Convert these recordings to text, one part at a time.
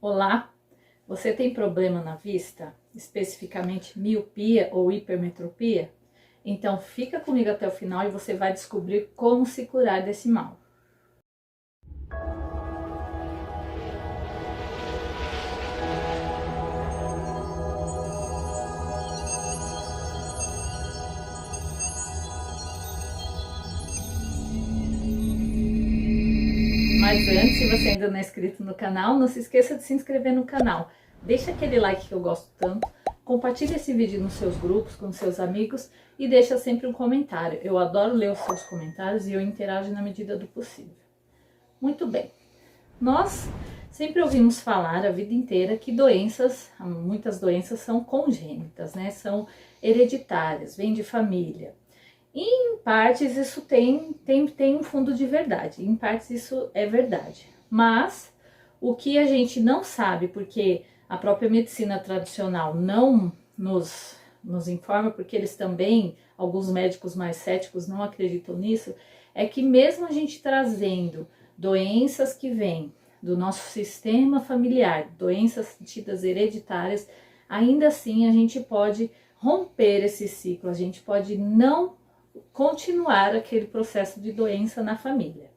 Olá, você tem problema na vista, especificamente miopia ou hipermetropia? Então fica comigo até o final e você vai descobrir como se curar desse mal. Mas antes, se você ainda não é inscrito no canal, não se esqueça de se inscrever no canal. Deixa aquele like que eu gosto tanto, compartilhe esse vídeo nos seus grupos, com seus amigos e deixa sempre um comentário. Eu adoro ler os seus comentários e eu interajo na medida do possível. Muito bem, nós sempre ouvimos falar a vida inteira que muitas doenças são congênitas, né? São hereditárias, vêm de família. Em partes isso tem um fundo de verdade, em partes isso é verdade. Mas o que a gente não sabe, porque a própria medicina tradicional não nos informa, porque eles também, alguns médicos mais céticos não acreditam nisso, é que mesmo a gente trazendo doenças que vêm do nosso sistema familiar, doenças tidas hereditárias, ainda assim a gente pode romper esse ciclo, a gente pode não continuar aquele processo de doença na família.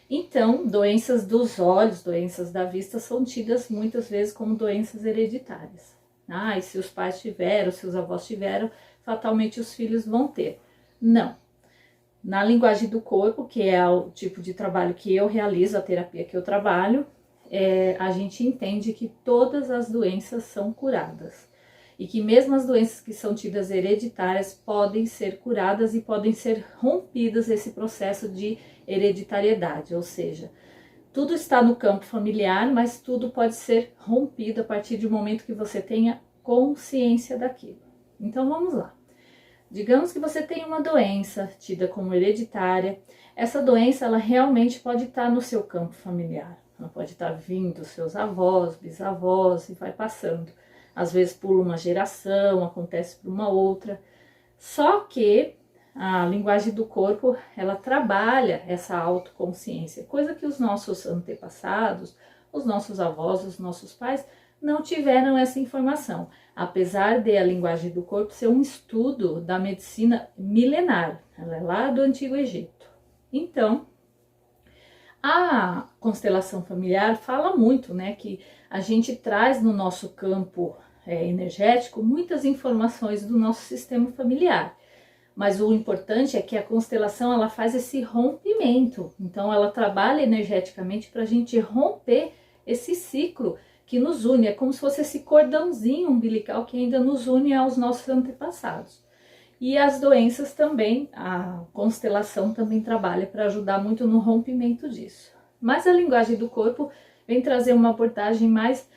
Então, doenças dos olhos, doenças da vista são tidas muitas vezes como doenças hereditárias. E se os pais tiveram, se os avós tiveram, fatalmente os filhos vão ter. Não. Na linguagem do corpo, que é o tipo de trabalho que eu realizo, a terapia que eu trabalho, a gente entende que todas as doenças são curadas. E que mesmo as doenças que são tidas hereditárias podem ser curadas e podem ser rompidas esse processo de hereditariedade, ou seja, tudo está no campo familiar, mas tudo pode ser rompido a partir do momento que você tenha consciência daquilo. Então vamos lá. Digamos que você tem uma doença tida como hereditária, essa doença ela realmente pode estar no seu campo familiar, ela pode estar vindo dos seus avós, bisavós e vai passando. Às vezes pula uma geração, acontece por uma outra. Só que a linguagem do corpo, ela trabalha essa autoconsciência, coisa que os nossos antepassados, os nossos avós, os nossos pais não tiveram essa informação. Apesar de a linguagem do corpo ser um estudo da medicina milenar, ela é lá do Antigo Egito. Então, a constelação familiar fala muito, né, que a gente traz no nosso campo energético muitas informações do nosso sistema familiar. Mas o importante é que a constelação ela faz esse rompimento. Então ela trabalha energeticamente para a gente romper esse ciclo que nos une. É como se fosse esse cordãozinho umbilical que ainda nos une aos nossos antepassados. E as doenças também, a constelação também trabalha para ajudar muito no rompimento disso. Mas a linguagem do corpo vem trazer uma abordagem mais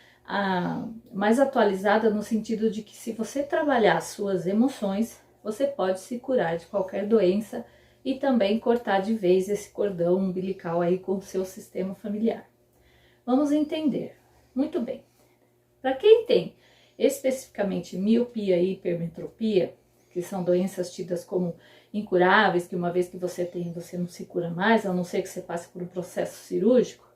atualizada no sentido de que se você trabalhar as suas emoções, você pode se curar de qualquer doença e também cortar de vez esse cordão umbilical aí com o seu sistema familiar. Vamos entender. Muito bem. Para quem tem especificamente miopia e hipermetropia, que são doenças tidas como incuráveis, que uma vez que você tem, você não se cura mais, a não ser que você passe por um processo cirúrgico,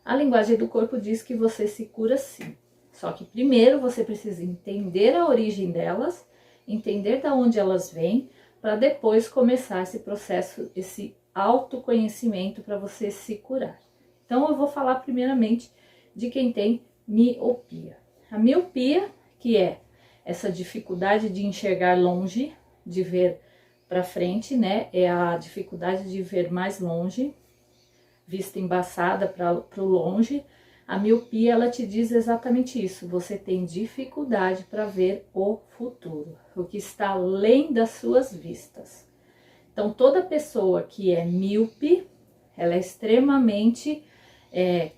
a linguagem do corpo diz que você se cura sim. Só que primeiro você precisa entender a origem delas, entender de onde elas vêm, para depois começar esse processo, esse autoconhecimento para você se curar. Então eu vou falar primeiramente de quem tem miopia. A miopia, que é essa dificuldade de enxergar longe, de ver para frente, né? É a dificuldade de ver mais longe, vista embaçada para o longe. A miopia, ela te diz exatamente isso. Você tem dificuldade para ver o futuro, o que está além das suas vistas. Então, toda pessoa que é míope, ela é extremamente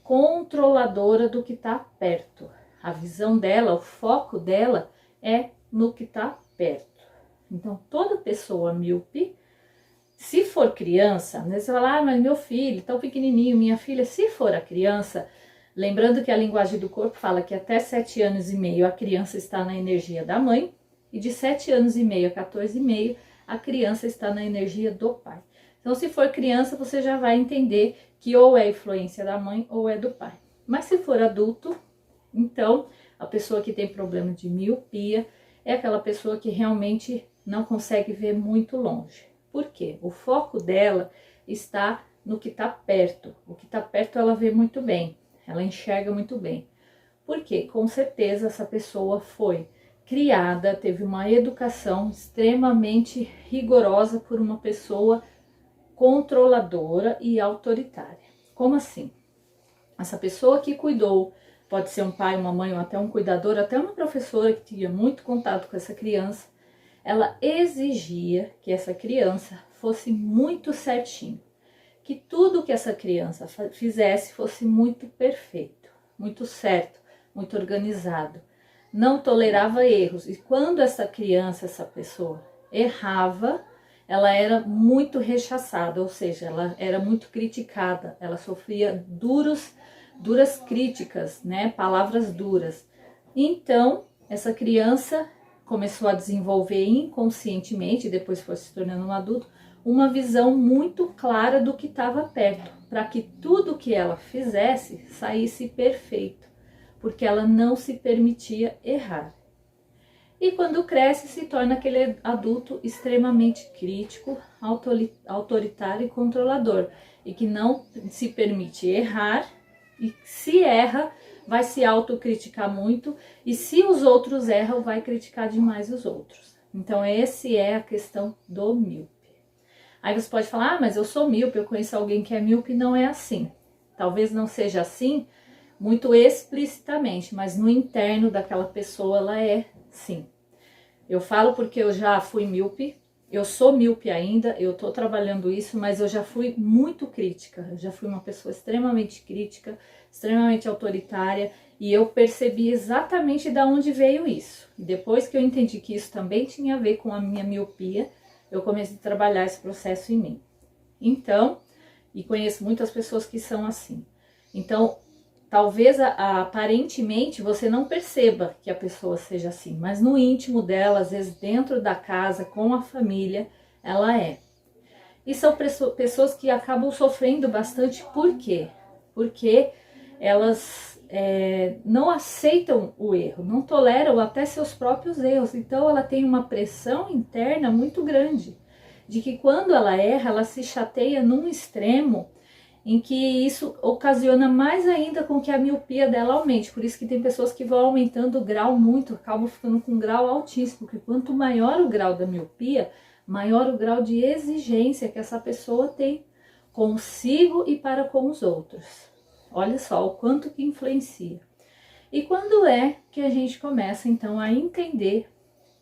controladora do que está perto. A visão dela, o foco dela é no que está perto. Então, toda pessoa míope, se for criança, né, você fala, mas meu filho, tão pequenininho, minha filha, se for a criança, lembrando que a linguagem do corpo fala que até 7 anos e meio a criança está na energia da mãe, e de 7 anos e meio a 14 e meio a criança está na energia do pai. Então, se for criança, você já vai entender que ou é influência da mãe ou é do pai. Mas se for adulto, Então, a pessoa que tem problema de miopia é aquela pessoa que realmente não consegue ver muito longe. Por quê? O foco dela está no que está perto. O que está perto ela vê muito bem, ela enxerga muito bem. Por quê? Com certeza essa pessoa foi criada, teve uma educação extremamente rigorosa por uma pessoa controladora e autoritária. Como assim? Essa pessoa que cuidou, pode ser um pai, uma mãe ou até um cuidador, até uma professora que tinha muito contato com essa criança, ela exigia que essa criança fosse muito certinho, que tudo que essa criança fizesse fosse muito perfeito, muito certo, muito organizado. Não tolerava erros. E quando essa criança, essa pessoa errava, ela era muito rechaçada, ou seja, ela era muito criticada, ela sofria duras críticas, né? Palavras duras. Então, essa criança começou a desenvolver inconscientemente, depois foi se tornando um adulto, uma visão muito clara do que estava perto, para que tudo que ela fizesse saísse perfeito, porque ela não se permitia errar. E quando cresce, se torna aquele adulto extremamente crítico, autoritário e controlador, e que não se permite errar, e se erra, vai se autocriticar muito, e se os outros erram, vai criticar demais os outros. Então, essa é a questão do míope. Aí você pode falar, mas eu sou míope, eu conheço alguém que é míope, não é assim. Talvez não seja assim, muito explicitamente, mas no interno daquela pessoa ela é sim. Eu falo porque eu já fui míope, eu sou míope ainda, eu tô trabalhando isso, mas eu já fui muito crítica, eu já fui uma pessoa extremamente crítica, extremamente autoritária, e eu percebi exatamente de onde veio isso. Depois que eu entendi que isso também tinha a ver com a minha miopia, eu comecei a trabalhar esse processo em mim. Então, e conheço muitas pessoas que são assim. Então, talvez aparentemente você não perceba que a pessoa seja assim, mas no íntimo dela, às vezes dentro da casa, com a família, ela é. E são pessoas que acabam sofrendo bastante, por quê? Porque elas não aceitam o erro, não toleram até seus próprios erros, então ela tem uma pressão interna muito grande, de que quando ela erra, ela se chateia num extremo, em que isso ocasiona mais ainda com que a miopia dela aumente. Por isso que tem pessoas que vão aumentando o grau muito, acabam ficando com um grau altíssimo, porque quanto maior o grau da miopia, maior o grau de exigência que essa pessoa tem consigo e para com os outros. Olha só o quanto que influencia. E quando é que a gente começa então a entender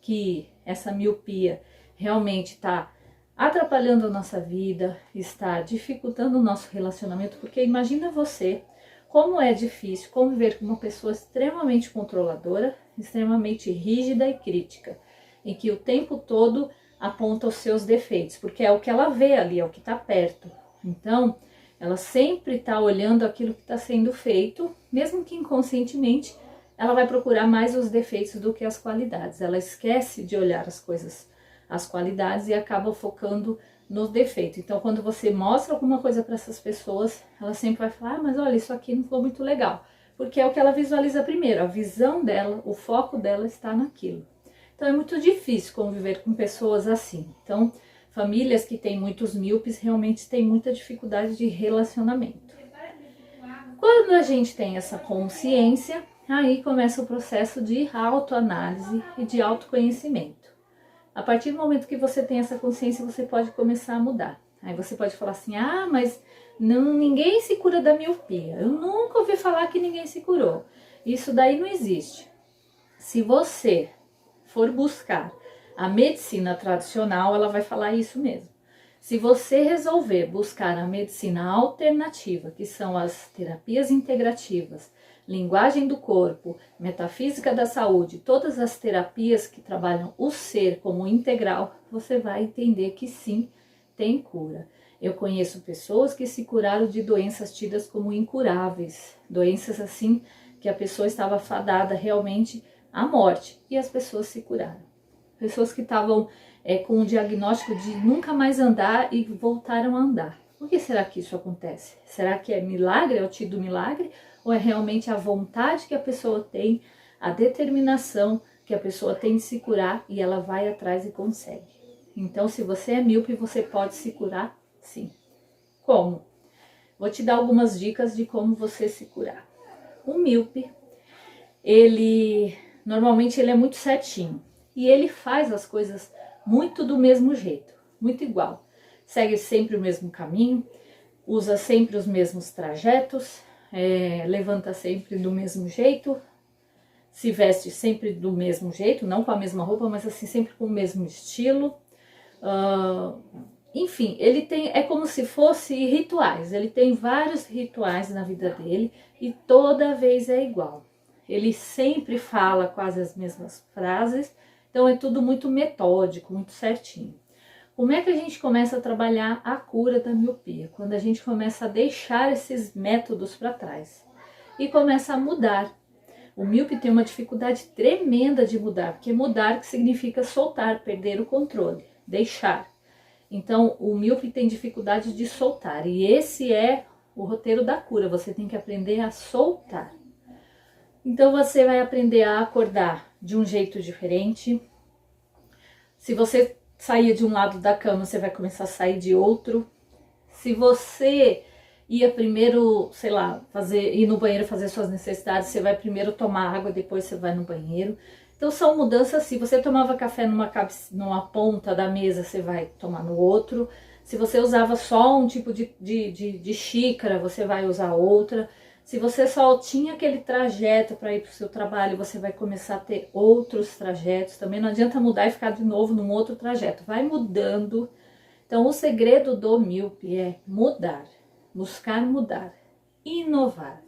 que essa miopia realmente está atrapalhando a nossa vida, está dificultando o nosso relacionamento? Porque imagina você como é difícil conviver com uma pessoa extremamente controladora, extremamente rígida e crítica, em que o tempo todo aponta os seus defeitos, porque é o que ela vê ali, é o que está perto. Então, ela sempre está olhando aquilo que está sendo feito, mesmo que inconscientemente, ela vai procurar mais os defeitos do que as qualidades. Ela esquece de olhar as coisas, as qualidades, e acaba focando nos defeitos. Então, quando você mostra alguma coisa para essas pessoas, ela sempre vai falar, mas olha, isso aqui não ficou muito legal. Porque é o que ela visualiza primeiro, a visão dela, o foco dela está naquilo. Então, é muito difícil conviver com pessoas assim. Então, famílias que têm muitos míopes realmente têm muita dificuldade de relacionamento. Quando a gente tem essa consciência, aí começa o processo de autoanálise e de autoconhecimento. A partir do momento que você tem essa consciência, você pode começar a mudar. Aí você pode falar assim, ah, mas ninguém se cura da miopia. Eu nunca ouvi falar que ninguém se curou. Isso daí não existe. Se você for buscar a medicina tradicional, ela vai falar isso mesmo. Se você resolver buscar a medicina alternativa, que são as terapias integrativas, linguagem do corpo, metafísica da saúde, todas as terapias que trabalham o ser como integral, você vai entender que sim, tem cura. Eu conheço pessoas que se curaram de doenças tidas como incuráveis, doenças assim que a pessoa estava fadada realmente à morte, e as pessoas se curaram. Pessoas que estavam com o diagnóstico de nunca mais andar e voltaram a andar. Por que será que isso acontece? Será que é milagre, é o tido milagre? ou é realmente a vontade que a pessoa tem, a determinação que a pessoa tem de se curar e ela vai atrás e consegue. Então, se você é míope, você pode se curar, sim. Como? Vou te dar algumas dicas de como você se curar. O míope, normalmente ele é muito certinho e ele faz as coisas muito do mesmo jeito, muito igual. Segue sempre o mesmo caminho, usa sempre os mesmos trajetos, levanta sempre do mesmo jeito, se veste sempre do mesmo jeito, não com a mesma roupa, mas assim sempre com o mesmo estilo. Enfim, é como se fosse rituais, ele tem vários rituais na vida dele e toda vez é igual. Ele sempre fala quase as mesmas frases, então é tudo muito metódico, muito certinho. Como é que a gente começa a trabalhar a cura da miopia? Quando a gente começa a deixar esses métodos para trás e começa a mudar. O míope tem uma dificuldade tremenda de mudar, porque mudar que significa soltar, perder o controle, deixar. Então, o míope tem dificuldade de soltar e esse é o roteiro da cura, você tem que aprender a soltar. Então, você vai aprender a acordar de um jeito diferente. Se você saía de um lado da cama, você vai começar a sair de outro. Se você ia primeiro, sei lá, ir no banheiro fazer suas necessidades, você vai primeiro tomar água, depois você vai no banheiro. Então são mudanças assim, você tomava café numa ponta da mesa, você vai tomar no outro. Se você usava só um tipo de xícara, você vai usar outra. Se você só tinha aquele trajeto para ir para o seu trabalho, você vai começar a ter outros trajetos. Também não adianta mudar e ficar de novo num outro trajeto. Vai mudando. Então, o segredo do míope é mudar, buscar mudar, inovar,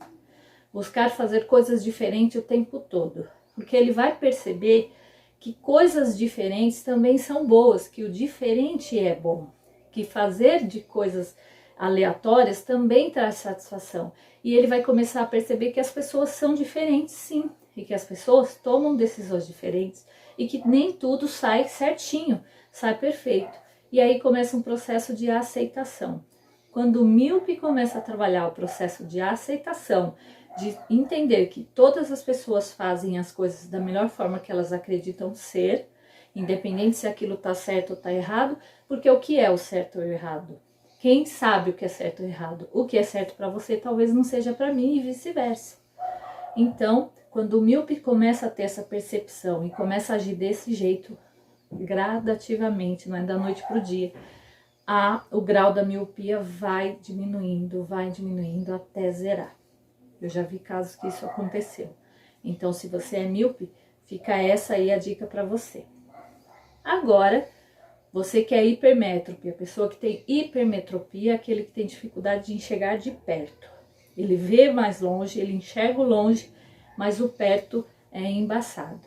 buscar fazer coisas diferentes o tempo todo. Porque ele vai perceber que coisas diferentes também são boas, que o diferente é bom, que fazer de coisas aleatórias também traz satisfação. E ele vai começar a perceber que as pessoas são diferentes, sim, e que as pessoas tomam decisões diferentes e que nem tudo sai certinho, sai perfeito. E aí começa um processo de aceitação. Quando o míope começa a trabalhar o processo de aceitação, de entender que todas as pessoas fazem as coisas da melhor forma que elas acreditam ser, independente se aquilo está certo ou está errado, porque o que é o certo ou o errado? Quem sabe o que é certo ou errado? O que é certo para você talvez não seja para mim e vice-versa. Então, quando o míope começa a ter essa percepção e começa a agir desse jeito, gradativamente, não é da noite para o dia, o grau da miopia vai diminuindo até zerar. Eu já vi casos que isso aconteceu. Então, se você é míope, fica essa aí a dica para você. Agora, você que é hipermétrope, a pessoa que tem hipermetropia é aquele que tem dificuldade de enxergar de perto. Ele vê mais longe, ele enxerga o longe, mas o perto é embaçado.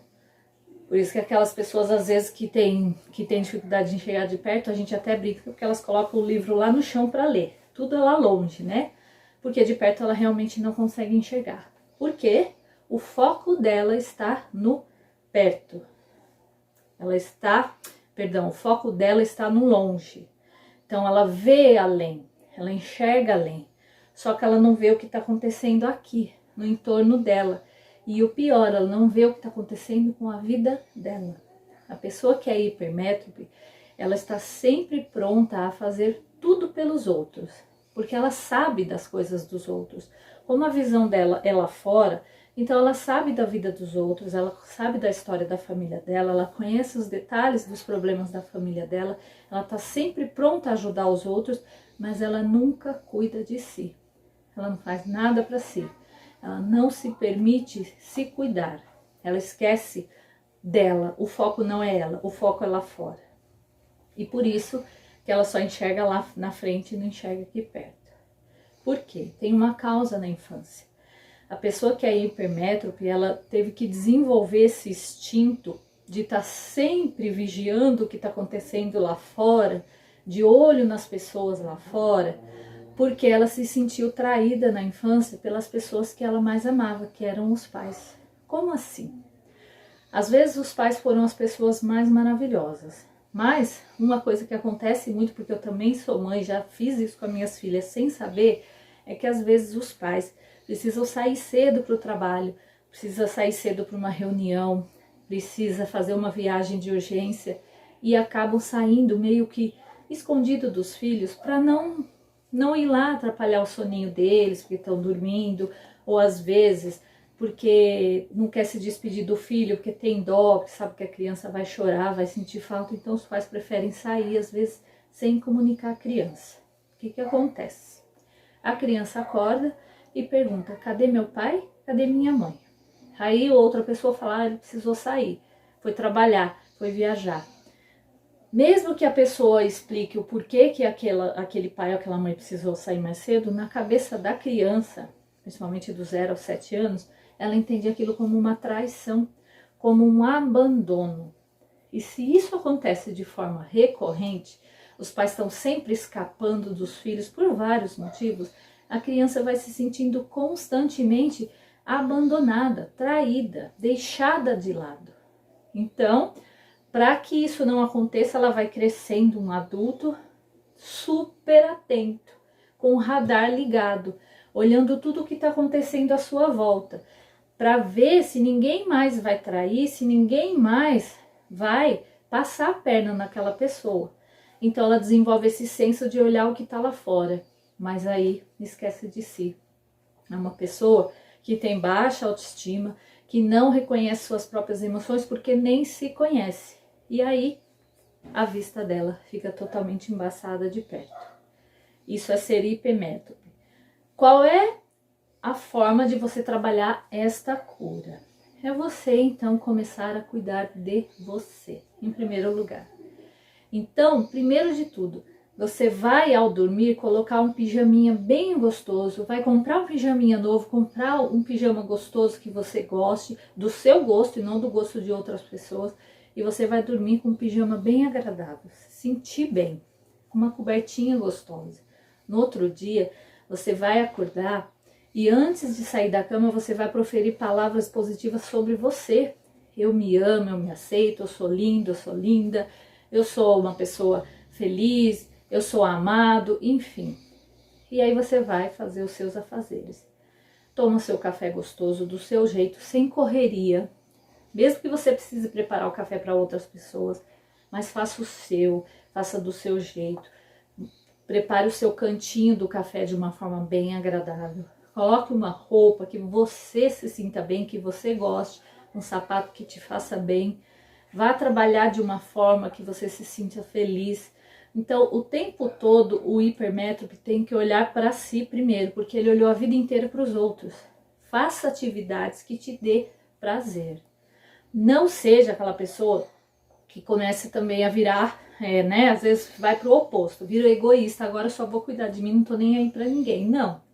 Por isso que aquelas pessoas, às vezes, que tem dificuldade de enxergar de perto, a gente até brinca porque elas colocam o livro lá no chão para ler. Tudo é lá longe, né? Porque de perto ela realmente não consegue enxergar. Por quê? O foco dela está no perto. O foco dela está no longe. Então ela vê além, ela enxerga além. Só que ela não vê o que está acontecendo aqui, no entorno dela. E o pior, ela não vê o que está acontecendo com a vida dela. A pessoa que é hipermétrope, ela está sempre pronta a fazer tudo pelos outros, porque ela sabe das coisas dos outros. Como a visão dela é lá fora, então ela sabe da vida dos outros, ela sabe da história da família dela, ela conhece os detalhes dos problemas da família dela, ela está sempre pronta a ajudar os outros, mas ela nunca cuida de si. Ela não faz nada para si. Ela não se permite se cuidar. Ela esquece dela. O foco não é ela, o foco é lá fora. E por isso que ela só enxerga lá na frente e não enxerga aqui perto. Por quê? Tem uma causa na infância. A pessoa que é hipermétrope, ela teve que desenvolver esse instinto de estar sempre vigiando o que está acontecendo lá fora, de olho nas pessoas lá fora, porque ela se sentiu traída na infância pelas pessoas que ela mais amava, que eram os pais. Como assim? Às vezes os pais foram as pessoas mais maravilhosas, mas uma coisa que acontece muito, porque eu também sou mãe, já fiz isso com as minhas filhas sem saber, é que às vezes os pais precisam sair cedo para o trabalho, precisa sair cedo para uma reunião, precisa fazer uma viagem de urgência e acabam saindo meio que escondido dos filhos para não ir lá atrapalhar o soninho deles, porque estão dormindo, ou às vezes porque não quer se despedir do filho, porque tem dó, porque sabe que a criança vai chorar, vai sentir falta, então os pais preferem sair, às vezes, sem comunicar a criança. O que acontece? A criança acorda e pergunta, cadê meu pai? Cadê minha mãe? Aí outra pessoa fala, ele precisou sair, foi trabalhar, foi viajar. Mesmo que a pessoa explique o porquê que aquele pai ou aquela mãe precisou sair mais cedo, na cabeça da criança, principalmente do 0 aos 7 anos, ela entende aquilo como uma traição, como um abandono. E se isso acontece de forma recorrente, os pais estão sempre escapando dos filhos por vários motivos, a criança vai se sentindo constantemente abandonada, traída, deixada de lado. Então, para que isso não aconteça, ela vai crescendo um adulto super atento, com o radar ligado, olhando tudo o que está acontecendo à sua volta, para ver se ninguém mais vai trair, se ninguém mais vai passar a perna naquela pessoa. Então ela desenvolve esse senso de olhar o que está lá fora, mas aí esquece de si. É uma pessoa que tem baixa autoestima, que não reconhece suas próprias emoções porque nem se conhece. E aí a vista dela fica totalmente embaçada de perto. Isso é ser hipermétrope. Qual é a forma de você trabalhar esta cura? É você então começar a cuidar de você, em primeiro lugar. Então, primeiro de tudo, você vai ao dormir colocar um pijaminha bem gostoso, vai comprar um pijaminha novo, comprar um pijama gostoso que você goste, do seu gosto e não do gosto de outras pessoas, e você vai dormir com um pijama bem agradável, se sentir bem, com uma cobertinha gostosa. No outro dia, você vai acordar e antes de sair da cama, você vai proferir palavras positivas sobre você. Eu me amo, eu me aceito, eu sou lindo, eu sou linda, eu sou uma pessoa feliz, eu sou amado, enfim. E aí você vai fazer os seus afazeres. Toma o seu café gostoso do seu jeito, sem correria. Mesmo que você precise preparar o café para outras pessoas, mas faça o seu, faça do seu jeito. Prepare o seu cantinho do café de uma forma bem agradável. Coloque uma roupa que você se sinta bem, que você goste, um sapato que te faça bem. Vá trabalhar de uma forma que você se sinta feliz. Então, o tempo todo, o hipermétrope tem que olhar para si primeiro, porque ele olhou a vida inteira para os outros. Faça atividades que te dê prazer. Não seja aquela pessoa que comece também a virar, às vezes vai para o oposto, vira egoísta, agora eu só vou cuidar de mim, não tô nem aí para ninguém. Não.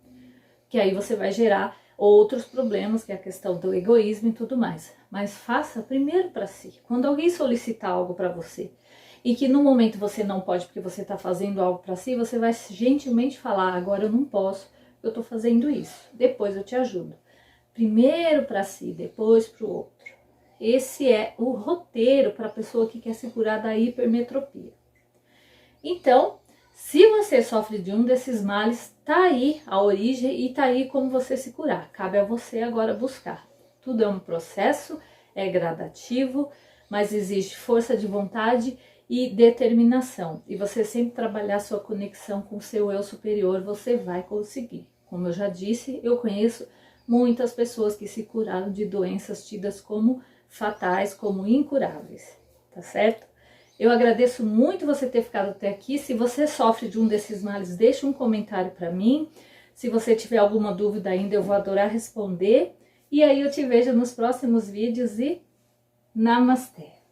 Que aí você vai gerar outros problemas, que é a questão do egoísmo e tudo mais. Mas faça primeiro para si. Quando alguém solicitar algo para você e que no momento você não pode porque você está fazendo algo para si, você vai gentilmente falar, agora eu não posso, eu estou fazendo isso, depois eu te ajudo. Primeiro para si, depois para o outro. Esse é o roteiro para a pessoa que quer se curar da hipermetropia. Então, se você sofre de um desses males, tá aí a origem e tá aí como você se curar. Cabe a você agora buscar. Tudo é um processo, é gradativo, mas exige força de vontade e determinação. E você sempre trabalhar sua conexão com o seu eu superior, você vai conseguir. Como eu já disse, eu conheço muitas pessoas que se curaram de doenças tidas como fatais, como incuráveis, tá certo? Eu agradeço muito você ter ficado até aqui. Se você sofre de um desses males, deixa um comentário para mim. Se você tiver alguma dúvida ainda, eu vou adorar responder. E aí eu te vejo nos próximos vídeos e namastê!